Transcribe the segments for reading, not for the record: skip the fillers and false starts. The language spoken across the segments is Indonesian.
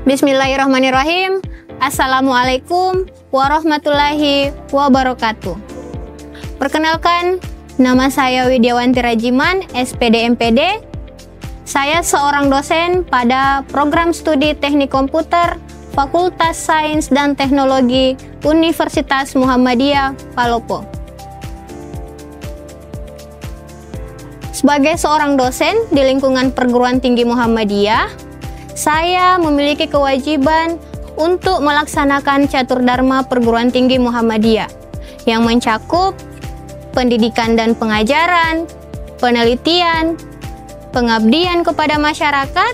Bismillahirrahmanirrahim. Assalamualaikum warahmatullahi wabarakatuh. Perkenalkan, nama saya Widyawanti Rajiman, SPD MPD. Saya seorang dosen pada program studi Teknik Komputer Fakultas Sains dan Teknologi Universitas Muhammadiyah Palopo. Sebagai seorang dosen di lingkungan perguruan tinggi Muhammadiyah, saya memiliki kewajiban untuk melaksanakan catur dharma perguruan tinggi Muhammadiyah yang mencakup pendidikan dan pengajaran, penelitian, pengabdian kepada masyarakat,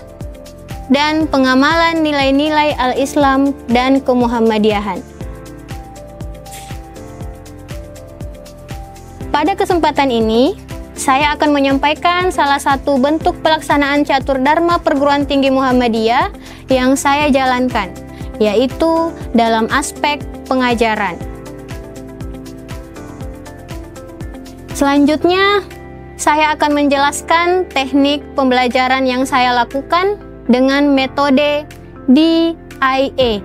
dan pengamalan nilai-nilai al-Islam dan kemuhammadiyahan. Pada kesempatan ini, saya akan menyampaikan salah satu bentuk pelaksanaan catur dharma perguruan tinggi Muhammadiyah yang saya jalankan, yaitu dalam aspek pengajaran. Selanjutnya, saya akan menjelaskan teknik pembelajaran yang saya lakukan dengan metode DIA,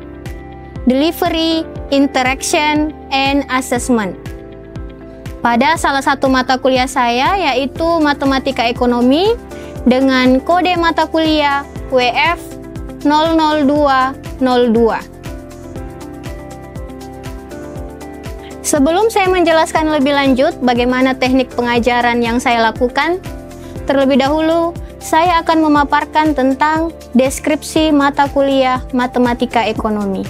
Delivery, Interaction, and Assessment. Pada salah satu mata kuliah saya, yaitu Matematika Ekonomi, dengan kode mata kuliah WF 00202. Sebelum saya menjelaskan lebih lanjut bagaimana teknik pengajaran yang saya lakukan, terlebih dahulu saya akan memaparkan tentang deskripsi mata kuliah Matematika Ekonomi.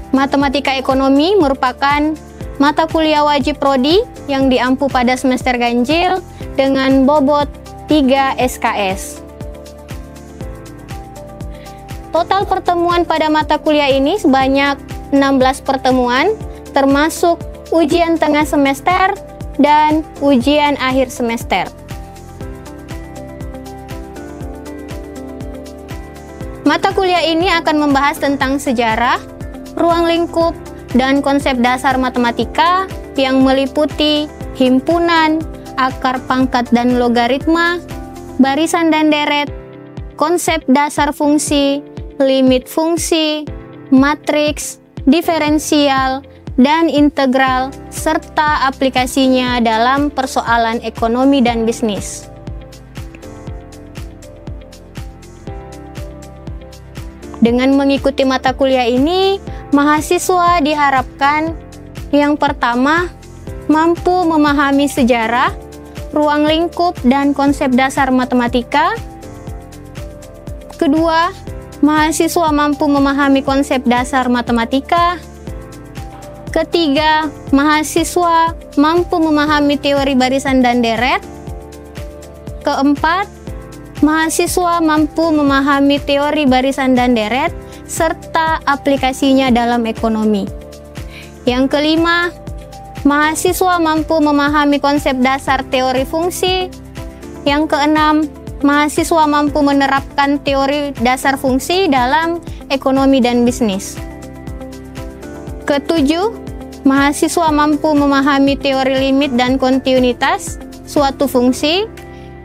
Matematika Ekonomi merupakan mata kuliah wajib prodi yang diampu pada semester ganjil dengan bobot 3 SKS. Total pertemuan pada mata kuliah ini sebanyak 16 pertemuan, termasuk ujian tengah semester dan ujian akhir semester. Mata kuliah ini akan membahas tentang sejarah, ruang lingkup, dan konsep dasar matematika yang meliputi himpunan, akar pangkat dan logaritma, barisan dan deret, konsep dasar fungsi, limit fungsi, matriks, diferensial, dan integral, serta aplikasinya dalam persoalan ekonomi dan bisnis. Dengan mengikuti mata kuliah ini, mahasiswa diharapkan yang pertama, mampu memahami sejarah, ruang lingkup, dan konsep dasar matematika. Kedua, mahasiswa mampu memahami konsep dasar matematika. Ketiga, mahasiswa mampu memahami teori barisan dan deret. Keempat, mahasiswa mampu memahami teori barisan dan deret serta aplikasinya dalam ekonomi. Yang kelima, mahasiswa mampu memahami konsep dasar teori fungsi. Yang keenam, mahasiswa mampu menerapkan teori dasar fungsi dalam ekonomi dan bisnis. Ketujuh, mahasiswa mampu memahami teori limit dan kontinuitas suatu fungsi.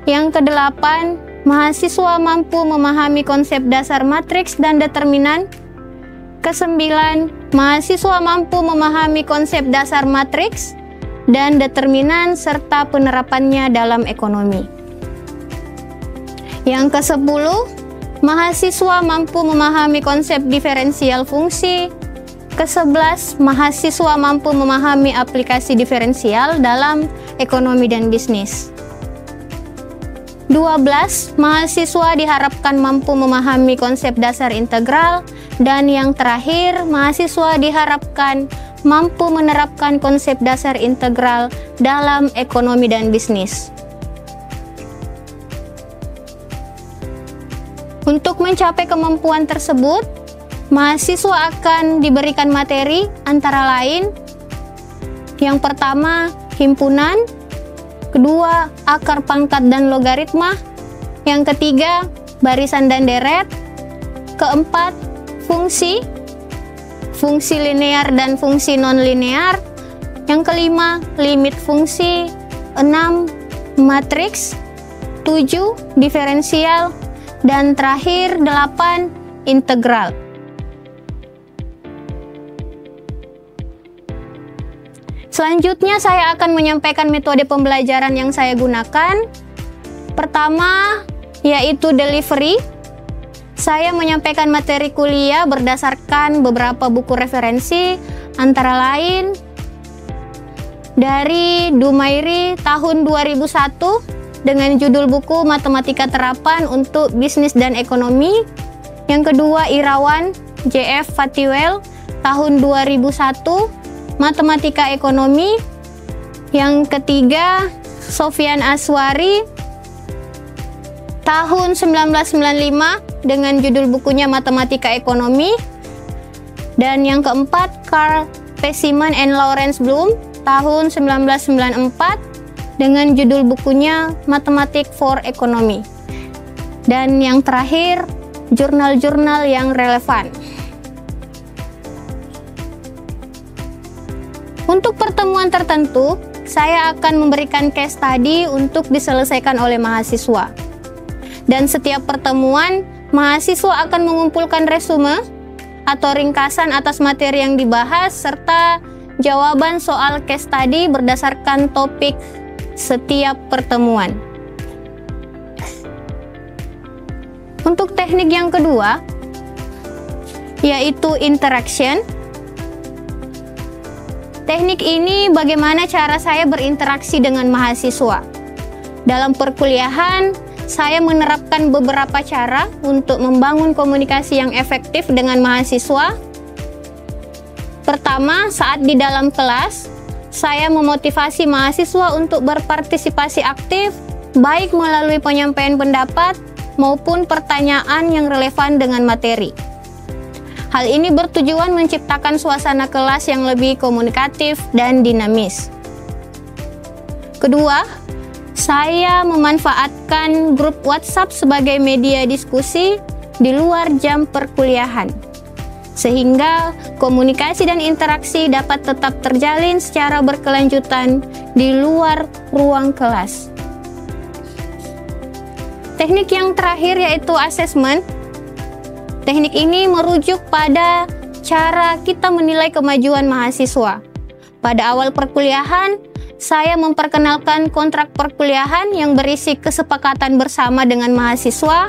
Yang kedelapan, mahasiswa mampu memahami konsep dasar matriks dan determinan. Kesembilan, mahasiswa mampu memahami konsep dasar matriks dan determinan serta penerapannya dalam ekonomi. Yang ke-10, mahasiswa mampu memahami konsep diferensial fungsi. Ke-11, mahasiswa mampu memahami aplikasi diferensial dalam ekonomi dan bisnis. 12, mahasiswa diharapkan mampu memahami konsep dasar integral. Dan yang terakhir, mahasiswa diharapkan mampu menerapkan konsep dasar integral dalam ekonomi dan bisnis. Untuk mencapai kemampuan tersebut, mahasiswa akan diberikan materi antara lain yang pertama, himpunan, kedua, akar pangkat dan logaritma, yang ketiga, barisan dan deret, keempat, fungsi, fungsi linear dan fungsi non-linear, yang kelima, limit fungsi, 6, matriks, 7, diferensial, Dan terakhir 8, integral. Selanjutnya saya akan menyampaikan metode pembelajaran yang saya gunakan. Pertama, yaitu delivery. Saya menyampaikan materi kuliah berdasarkan beberapa buku referensi, antara lain dari Dumairi tahun 2001 dengan judul buku Matematika Terapan untuk Bisnis dan Ekonomi. Yang kedua, Irawan J.F. Fatiwel tahun 2001 Matematika Ekonomi. Yang ketiga, Sofyan Aswari tahun 1995 dengan judul bukunya Matematika Ekonomi. Dan yang keempat, Carl Pessiman and Lawrence Bloom tahun 1994 dengan judul bukunya Mathematics for Economy. Dan yang terakhir, jurnal-jurnal yang relevan. Untuk pertemuan tertentu, saya akan memberikan case study untuk diselesaikan oleh mahasiswa. Dan setiap pertemuan, mahasiswa akan mengumpulkan resume atau ringkasan atas materi yang dibahas serta jawaban soal case study berdasarkan topik setiap pertemuan. Untuk teknik yang kedua, yaitu interaction. Teknik ini bagaimana cara saya berinteraksi dengan mahasiswa. Dalam perkuliahan, saya menerapkan beberapa cara untuk membangun komunikasi yang efektif dengan mahasiswa. Pertama, saat di dalam kelas, saya memotivasi mahasiswa untuk berpartisipasi aktif, baik melalui penyampaian pendapat maupun pertanyaan yang relevan dengan materi. Hal ini bertujuan menciptakan suasana kelas yang lebih komunikatif dan dinamis. Kedua, saya memanfaatkan grup WhatsApp sebagai media diskusi di luar jam perkuliahan, sehingga komunikasi dan interaksi dapat tetap terjalin secara berkelanjutan di luar ruang kelas. Teknik yang terakhir yaitu assessment. Teknik ini merujuk pada cara kita menilai kemajuan mahasiswa. Pada awal perkuliahan, saya memperkenalkan kontrak perkuliahan yang berisi kesepakatan bersama dengan mahasiswa.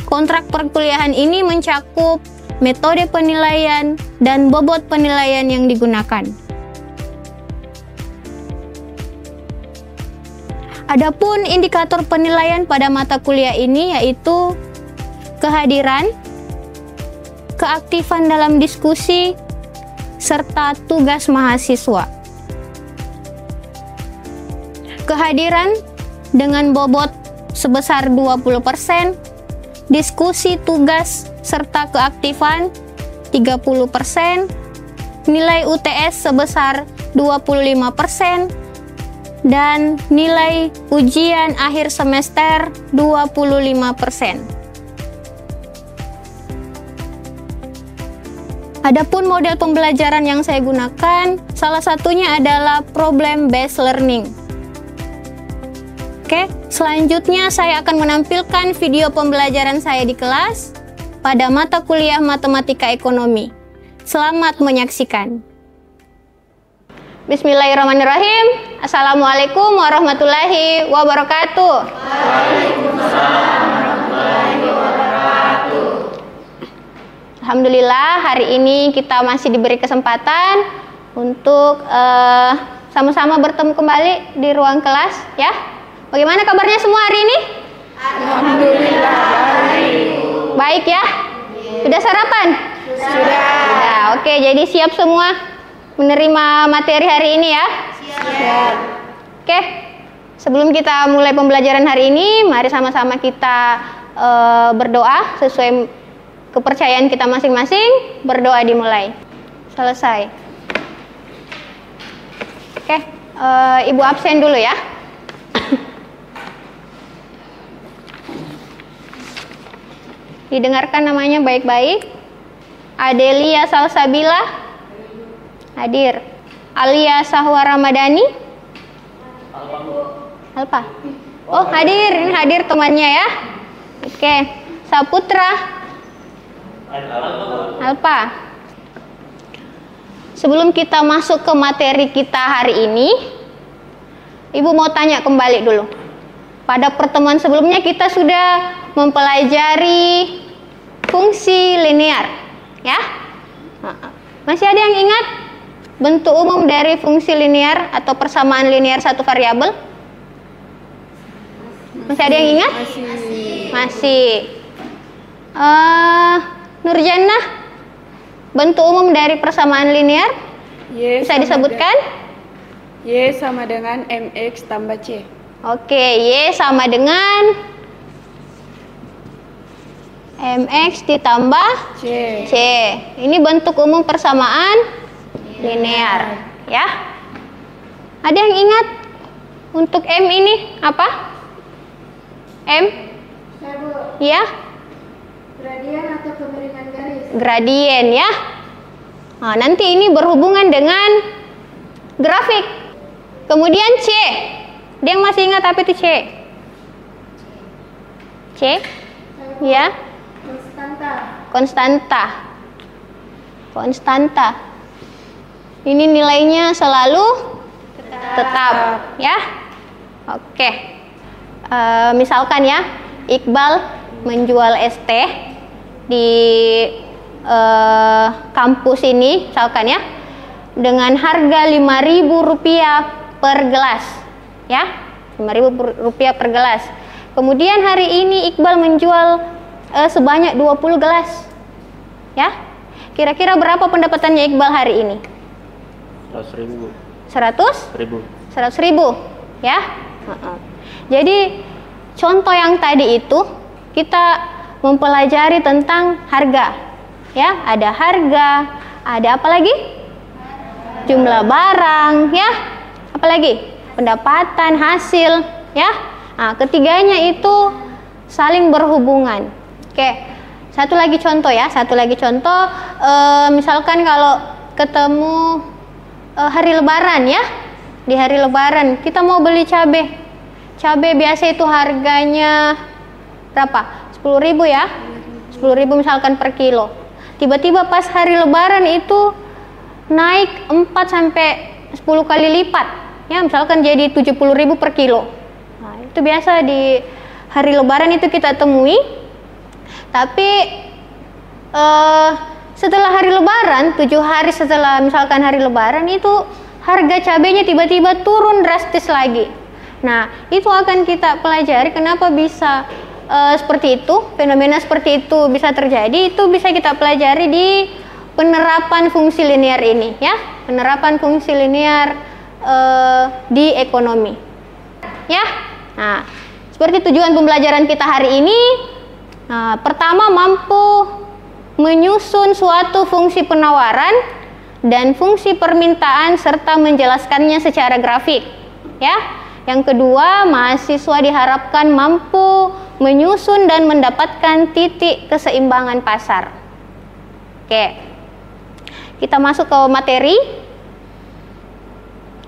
Kontrak perkuliahan ini mencakup metode penilaian dan bobot penilaian yang digunakan. Adapun indikator penilaian pada mata kuliah ini yaitu kehadiran, keaktifan dalam diskusi, serta tugas mahasiswa. Kehadiran dengan bobot sebesar 20%, diskusi, tugas, serta keaktifan 30%, nilai UTS sebesar 25%, dan nilai ujian akhir semester 25%. Adapun model pembelajaran yang saya gunakan, salah satunya adalah problem based learning. Oke, selanjutnya saya akan menampilkan video pembelajaran saya di kelas pada mata kuliah Matematika Ekonomi. Selamat menyaksikan. Bismillahirrahmanirrahim. Assalamualaikum warahmatullahi wabarakatuh. Waalaikumsalam warahmatullahi wabarakatuh. Alhamdulillah, hari ini kita masih diberi kesempatan untuk sama-sama bertemu kembali di ruang kelas, ya. Bagaimana kabarnya semua hari ini? Alhamdulillah baik. Baik ya? Sudah sarapan? Sudah. Oke, jadi siap semua menerima materi hari ini ya? Siap. Oke, sebelum kita mulai pembelajaran hari ini, mari sama-sama kita berdoa sesuai kepercayaan kita masing-masing. Berdoa dimulai. Selesai. Oke, Ibu absen dulu ya. Didengarkan namanya baik-baik. Adelia Salsabila hadir. Alia Sahwa Ramadhani. Alpa. Oh, hadir. Ini hadir temannya ya. Oke. Saputra? Alfa. Sebelum kita masuk ke materi kita hari ini, Ibu mau tanya kembali dulu. Pada pertemuan sebelumnya kita sudah mempelajari fungsi linear, ya? Masih ada yang ingat bentuk umum dari fungsi linear atau persamaan linear satu variabel? Masih ada yang ingat? Masih. Nurjannah, bentuk umum dari persamaan linear bisa disebutkan? Y sama dengan MX tambah C. Oke, Y sama dengan MX ditambah C. Ini bentuk umum persamaan linear, ya. Ada yang ingat untuk M ini apa? M? Ya. Gradien atau kemiringan garis. Gradien, ya. Nah, nanti ini berhubungan dengan grafik. Kemudian C. Dia yang masih ingat apa itu C? C? Ya. Konstanta. Ini nilainya selalu tetap, ya. Oke. Misalkan ya, Iqbal menjual es teh di kampus ini, misalkan ya, dengan harga Rp5.000 per gelas, ya, Rp5.000 per gelas. Kemudian hari ini Iqbal menjual sebanyak 20 gelas, ya. Kira-kira berapa pendapatannya Iqbal hari ini? 100.000. 100.000, ya. Jadi contoh yang tadi itu kita mempelajari tentang harga, ya. Ada harga, ada apa lagi? Jumlah barang, ya. Apalagi pendapatan, hasil, ya. Nah, ketiganya itu saling berhubungan. Oke, satu lagi contoh ya, misalkan kalau ketemu hari Lebaran, ya, di hari Lebaran kita mau beli cabai biasa itu harganya berapa? 10.000 ya, 10.000 misalkan per kilo. Tiba-tiba pas hari Lebaran itu naik 4 sampai 10 kali lipat. Ya, misalkan jadi 70.000 per kilo. Nah, itu biasa di hari Lebaran itu kita temui. Tapi setelah hari Lebaran, 7 hari setelah misalkan hari Lebaran itu harga cabenya tiba-tiba turun drastis lagi. Nah, itu akan kita pelajari kenapa bisa seperti itu, fenomena seperti itu bisa terjadi. Itu bisa kita pelajari di penerapan fungsi linear ini, ya, penerapan fungsi linear di ekonomi, ya. Nah, seperti tujuan pembelajaran kita hari ini, pertama mampu menyusun suatu fungsi penawaran dan fungsi permintaan serta menjelaskannya secara grafik, ya. Yang kedua, mahasiswa diharapkan mampu menyusun dan mendapatkan titik keseimbangan pasar. Oke, kita masuk ke materi.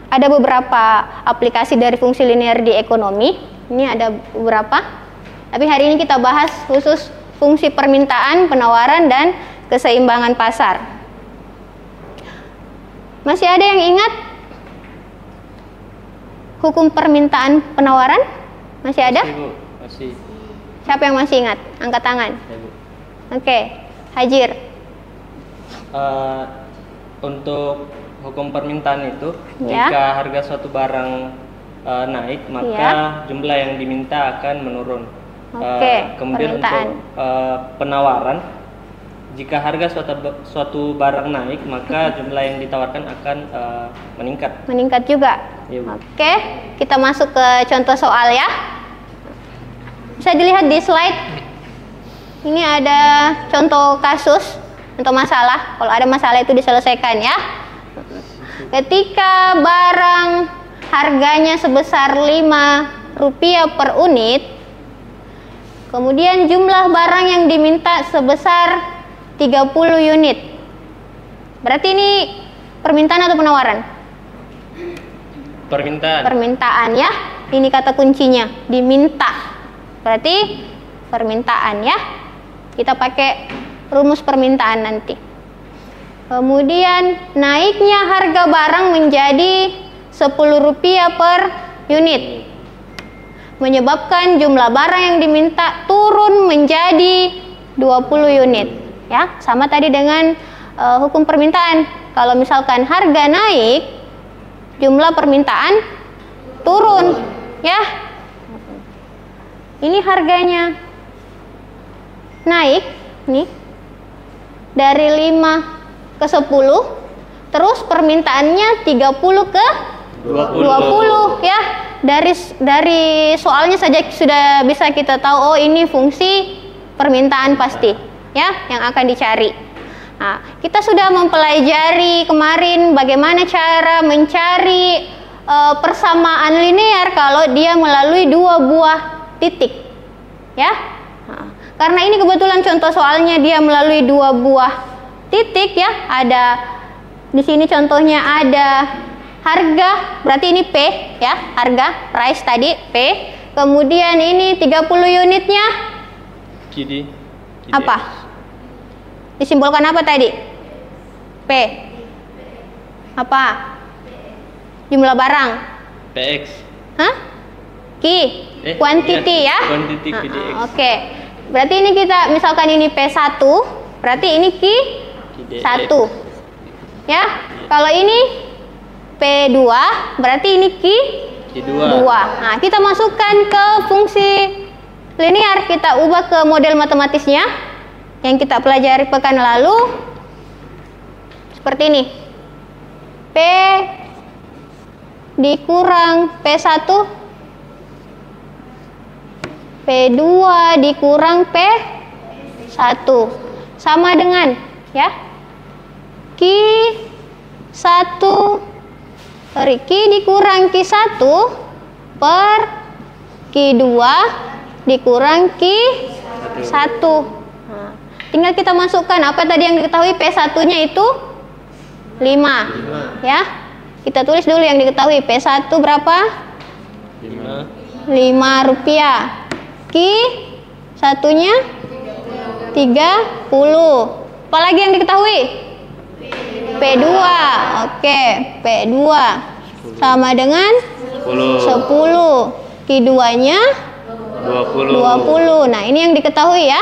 Ada beberapa aplikasi dari fungsi linear di ekonomi. Ini ada beberapa. Tapi hari ini kita bahas khusus fungsi permintaan, penawaran, dan keseimbangan pasar. Masih ada yang ingat hukum permintaan penawaran? Masih ada? Masih. Siapa yang masih ingat? Angkat tangan. Oke, Hajir. Untuk hukum permintaan itu, ya, jika harga suatu barang naik, maka ya, jumlah yang diminta akan menurun. Kemudian permintaan. untuk penawaran, jika harga suatu barang naik, maka jumlah yang ditawarkan akan meningkat. Meningkat juga. Ya, Oke, kita masuk ke contoh soal ya. Bisa dilihat di slide. Ini ada contoh kasus untuk masalah. Kalau ada masalah itu diselesaikan ya. Ketika barang harganya sebesar Rp5 per unit, kemudian jumlah barang yang diminta sebesar 30 unit. Berarti ini permintaan atau penawaran? Permintaan. Permintaan ya. Ini kata kuncinya, diminta. Berarti permintaan ya. Kita pakai rumus permintaan nanti. Kemudian naiknya harga barang menjadi Rp10 per unit, menyebabkan jumlah barang yang diminta turun menjadi 20 unit. Ya, sama tadi dengan hukum permintaan. Kalau misalkan harga naik, jumlah permintaan turun, ya. Ini harganya naik nih dari 5 ke 10, terus permintaannya 30 ke 20 ya. Dari soalnya saja sudah bisa kita tahu, oh ini fungsi permintaan pasti ya yang akan dicari. Nah, kita sudah mempelajari kemarin bagaimana cara mencari persamaan linear kalau dia melalui dua buah titik ya. Nah, karena ini kebetulan contoh soalnya dia melalui dua buah titik ya. Ada di sini contohnya ada harga, berarti ini P ya, harga price tadi P. Kemudian ini 30 unitnya QD. apa? Disimbolkan apa tadi? P. Apa? Jumlah barang. PX. Hah? Q. Quantity iya, ya. Quantity QDX. Oke. Berarti ini kita misalkan ini P1, berarti ini Q1. Ya. Kalau ini P2, berarti ini Q2. Nah, kita masukkan ke fungsi linear, kita ubah ke model matematisnya yang kita pelajari pekan lalu. Seperti ini. P dikurang P1, P2 dikurang P1 sama dengan ya Q1 dikurang Q1 per Q2 dikurang Q1. Nah, tinggal kita masukkan apa tadi yang diketahui, P1 nya itu 5 ya. Kita tulis dulu yang diketahui, P1 berapa? 5 rupiah. Q1 nya 30. Apalagi yang diketahui? P2. Oke, P2 sama dengan 10. Q2 nya 20. Nah, ini yang diketahui ya.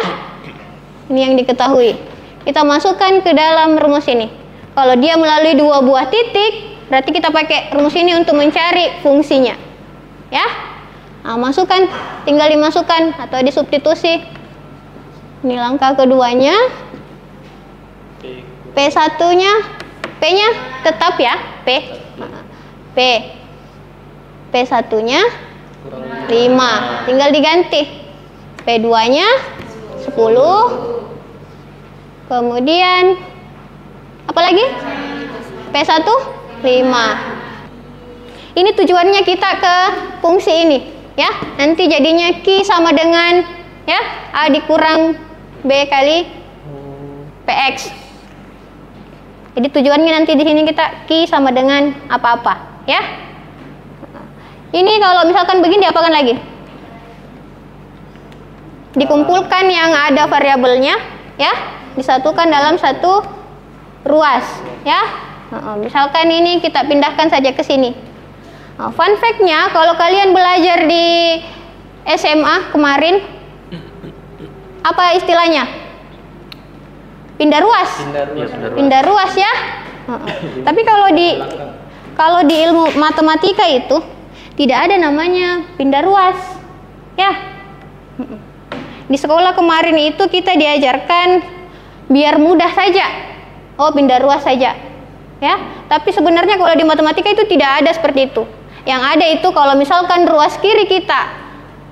Ini yang diketahui. Kita masukkan ke dalam rumus ini. Kalau dia melalui dua buah titik, berarti kita pakai rumus ini untuk mencari fungsinya. Ya. Nah, masukkan, tinggal dimasukkan atau disubstitusi. Ini langkah keduanya. P1-nya, P-nya tetap ya, P1-nya 5, tinggal diganti. P2-nya 10. Kemudian apa lagi? P1 5. Ini tujuannya kita ke fungsi ini ya. Nanti jadinya Q sama dengan ya A dikurang B kali PX. Jadi tujuannya nanti di sini kita Q sama dengan apa-apa ya. Ini kalau misalkan begini diapakan lagi? Dikumpulkan yang ada variabelnya ya, disatukan dalam satu ruas ya. Misalkan ini kita pindahkan saja ke sini. Fun fact-nya, kalau kalian belajar di SMA kemarin, apa istilahnya? Pindah ruas. Pindah ruas ya. Tapi kalau di ilmu matematika itu tidak ada namanya pindah ruas ya. Di sekolah kemarin itu kita diajarkan biar mudah saja, oh pindah ruas saja ya. Tapi sebenarnya kalau di matematika itu tidak ada seperti itu. Yang ada itu kalau misalkan ruas kiri kita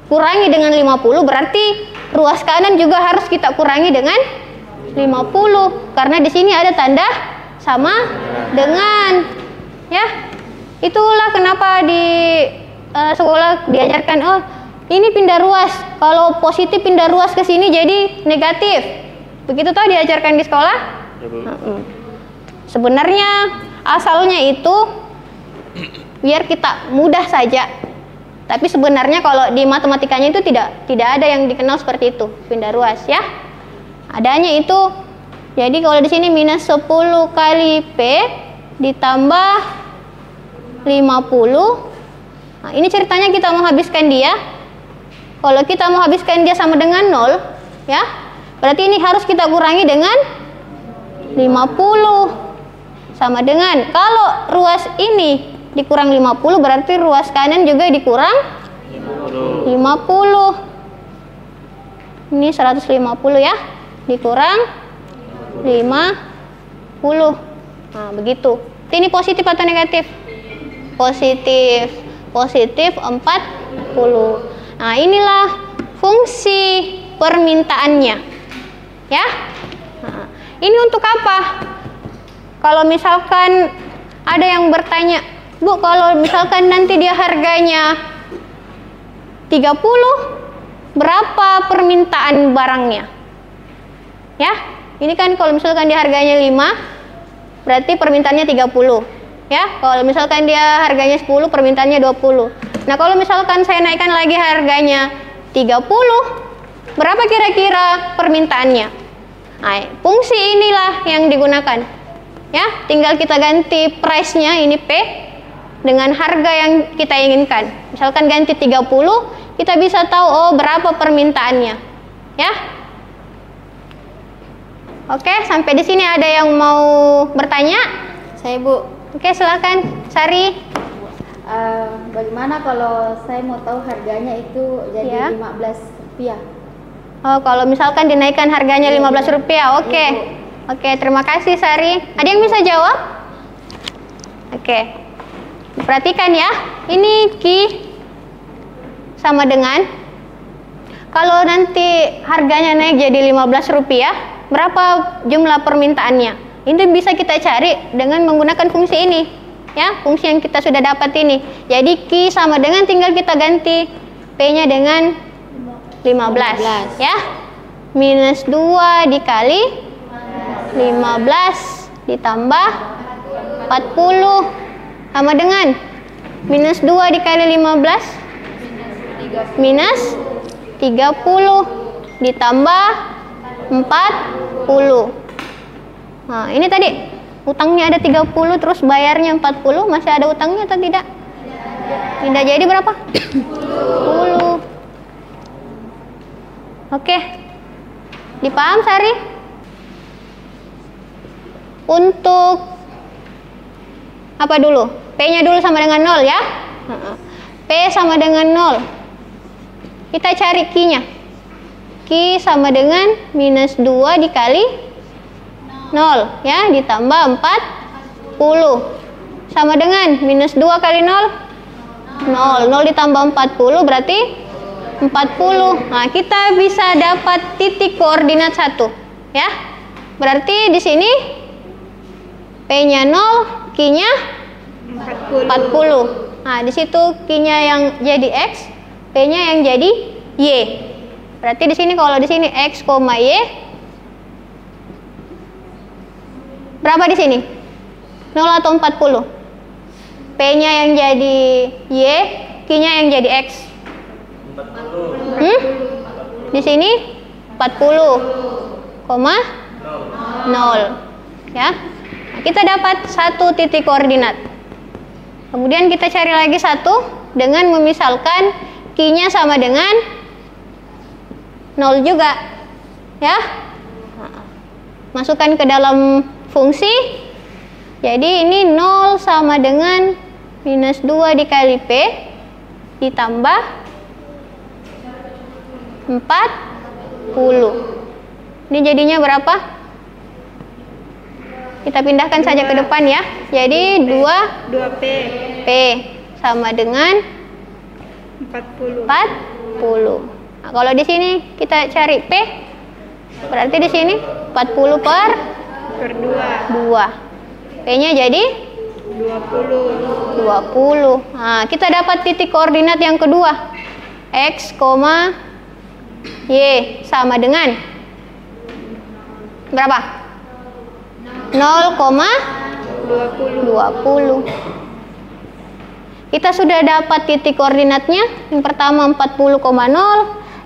kurangi dengan 50, berarti ruas kanan juga harus kita kurangi dengan 50, karena di sini ada tanda sama dengan ya. Itulah kenapa di sekolah diajarkan, oh ini pindah ruas, kalau positif pindah ruas ke sini jadi negatif. Begitu toh diajarkan di sekolah? Sebenarnya asalnya itu biar kita mudah saja. Tapi sebenarnya kalau di matematikanya itu tidak ada yang dikenal seperti itu, pindah ruas ya. Adanya itu, jadi kalau di sini minus 10 kali P ditambah 50. Nah, ini ceritanya kita mau habiskan dia. Kalau kita mau habiskan dia sama dengan 0, ya, berarti ini harus kita kurangi dengan 50. Sama dengan, kalau ruas ini dikurang 50, berarti ruas kanan juga dikurang 50. Ini 150 ya, dikurang 50. Nah, begitu. Ini positif atau negatif? Positif. Positif 40. Nah, inilah fungsi permintaannya. Ya. Nah, ini untuk apa? Kalau misalkan ada yang bertanya, Bu, kalau misalkan nanti dia harganya 30, berapa permintaan barangnya? Ya, ini kan kalau misalkan dia harganya 5, berarti permintaannya 30. Ya, kalau misalkan dia harganya 10, permintaannya 20. Nah, kalau misalkan saya naikkan lagi harganya 30, berapa kira-kira permintaannya? Nah, fungsi inilah yang digunakan. Ya, tinggal kita ganti price-nya, ini P, dengan harga yang kita inginkan. Misalkan ganti 30, kita bisa tahu oh berapa permintaannya. Ya. Oke, sampai di sini ada yang mau bertanya? Saya, Bu. Oke, silakan Sari. Bagaimana kalau saya mau tahu harganya itu Ya. jadi Rp15? Oh, kalau misalkan dinaikkan harganya Rp15. Oke. Oke, terima kasih Sari. Ada yang bisa jawab? Oke. Perhatikan ya. Ini Q sama dengan, kalau nanti harganya naik jadi Rp15, berapa jumlah permintaannya? Ini bisa kita cari dengan menggunakan fungsi ini. Ya, fungsi yang kita sudah dapat ini. Jadi Q sama dengan, tinggal kita ganti P-nya dengan 15. Ya. Minus 2 dikali 15 ditambah 40 sama dengan minus 2 dikali 15 minus 30 ditambah 40. Nah, ini tadi utangnya ada 30, terus bayarnya 40, masih ada utangnya atau tidak? Tidak, jadi berapa? 10. Oke. Dipaham Sari? Untuk apa dulu? P-nya dulu sama dengan 0 ya. P sama dengan 0. Kita cari Q-nya. Q sama dengan minus 2 dikali 0 ya, ditambah 40. Sama dengan minus 2 kali 0, 0. 0 ditambah 40 berarti 40. Nah, kita bisa dapat titik koordinat 1 ya. Berarti di sini P-nya 0, Q-nya 40. Nah, di situ Q-nya yang jadi X, P-nya yang jadi Y. Berarti di sini kalau di sini X, Y, berapa di sini? 0 atau 40? P-nya yang jadi Y, Q-nya yang jadi X. 40. Di sini 40,0 ya. Nah, kita dapat satu titik koordinat. Kemudian kita cari lagi satu dengan memisalkan Q-nya sama dengan 0 juga ya. Nah, masukkan ke dalam fungsi. Jadi ini 0 sama dengan minus 2 dikali P ditambah 40. Ini jadinya berapa? Kita pindahkan saja ke depan ya. Jadi 2P P sama dengan 40. 40. Nah, kalau di sini kita cari P, berarti di sini 40 per 2. P-nya jadi 20. Nah, kita dapat titik koordinat yang kedua. X, Y sama dengan berapa? 0,20. Kita sudah dapat titik koordinatnya. Yang pertama 40,0,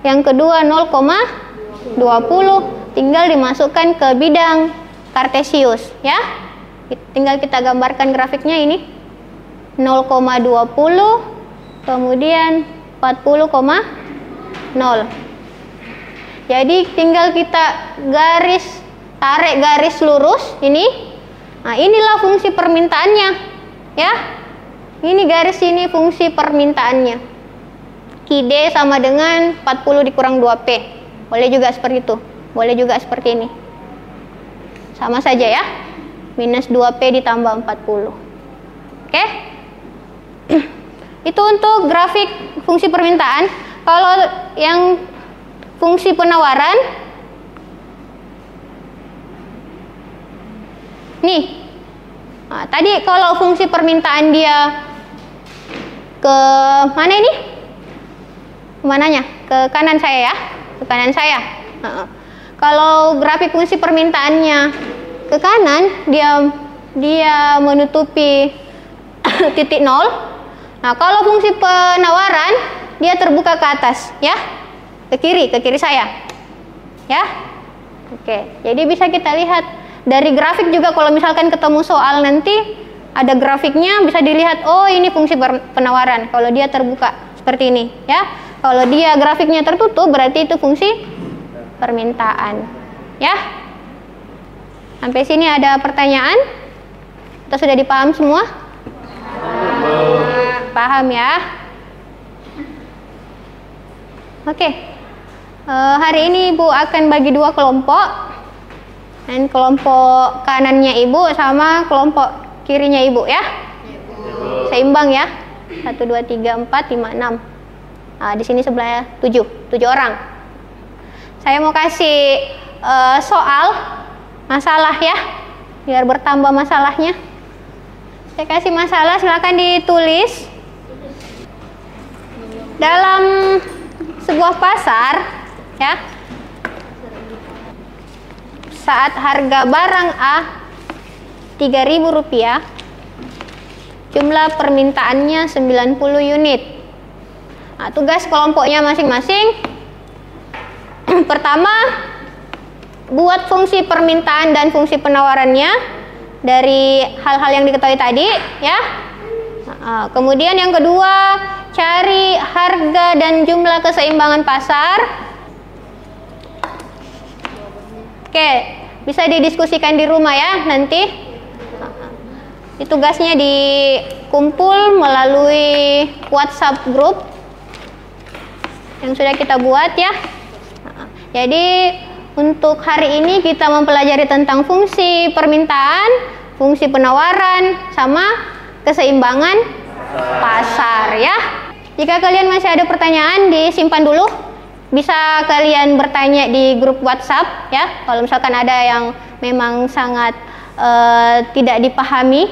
yang kedua 0,20. tinggal dimasukkan ke bidang kartesius ya. Tinggal kita gambarkan grafiknya ini 0,20 kemudian 40,0. Jadi tinggal kita tarik garis lurus ini. Nah, inilah fungsi permintaannya ya. Ini garis ini fungsi permintaannya. Qd sama dengan 40 dikurang 2P. Boleh juga seperti itu. Boleh juga seperti ini. Sama saja ya. Minus 2P ditambah 40. Oke? Itu untuk grafik fungsi permintaan. Kalau yang fungsi penawaran, nih. Nah, tadi kalau fungsi permintaan dia ke mana ini? Kemananya? Ke kanan saya ya. Ke kanan saya. Kalau grafik fungsi permintaannya ke kanan, dia menutupi titik 0. Nah, kalau fungsi penawaran, dia terbuka ke atas ya. Ke kiri saya. Ya. Oke, jadi bisa kita lihat dari grafik juga kalau misalkan ketemu soal nanti ada grafiknya bisa dilihat, oh ini fungsi penawaran kalau dia terbuka seperti ini ya. Kalau dia grafiknya tertutup berarti itu fungsi permintaan ya. Sampai sini ada pertanyaan? Atau sudah dipaham semua? Paham ya? Oke. Hari ini Ibu akan bagi dua kelompok. Dan kelompok kanannya Ibu sama kelompok kirinya Ibu ya. Seimbang ya. 1, 2, 3, 4, 5, 6. Nah, di sini sebelahnya 7 orang. Saya mau kasih masalah ya, biar bertambah masalahnya. Saya kasih masalah, silakan ditulis. Dalam sebuah pasar ya, saat harga barang A Rp3.000, jumlah permintaannya 90 unit. Nah, tugas kelompoknya masing-masing. Pertama, buat fungsi permintaan dan fungsi penawarannya dari hal-hal yang diketahui tadi ya. Kemudian yang kedua, cari harga dan jumlah keseimbangan pasar. Oke, bisa didiskusikan di rumah ya nanti. Ini tugasnya dikumpul melalui WhatsApp group yang sudah kita buat ya. Jadi untuk hari ini kita mempelajari tentang fungsi permintaan, fungsi penawaran, sama keseimbangan pasar ya. Jika kalian masih ada pertanyaan, disimpan dulu. Bisa kalian bertanya di grup WhatsApp ya. Kalau misalkan ada yang memang sangat tidak dipahami.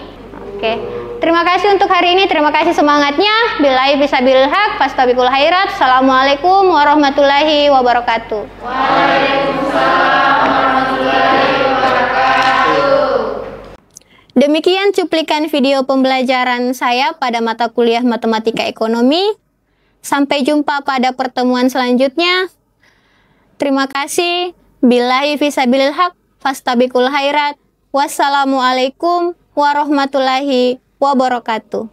Oke. Terima kasih untuk hari ini, terima kasih semangatnya. Billahi bisabil haq, fastabiqul khairat. Assalamualaikum warahmatullahi wabarakatuh. Waalaikumsalam warahmatullahi wabarakatuh. Demikian cuplikan video pembelajaran saya pada mata kuliah Matematika Ekonomi. Sampai jumpa pada pertemuan selanjutnya. Terima kasih. Billahi bisabil haq, fastabiqul khairat. Wassalamualaikum warahmatullahi wabarakatuh.